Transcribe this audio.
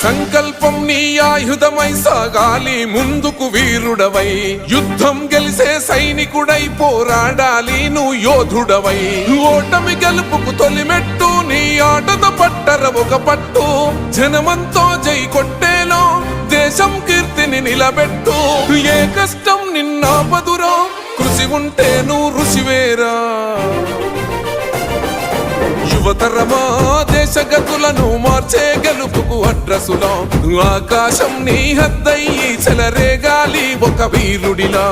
సంకల్పం నీ ఆయుధమై సాగాలి ముందుకు వీరుడవై, యుద్ధం గెలిసే సైనికుడై పోరాడాలి నువ్వు యోధుడవై. ఓటమి గెలుపుకు తొలిమెట్టు నీ ఆటద పట్టర ఒక పట్టు, జనమంతో జై కొట్టేలో దేశం కీర్తిని నిలబెట్టు. ఏ కష్టం నిన్నాపదురో కృషి ఉంటే నువ్వు ఋషివేరా. యువతరమా దేశగతులను మార్చే గెలుపుకు అడ్రసులా, ఆకాశం నీ హద్దయ్యి చెలరేగాలి ఒక వీరుడిలా.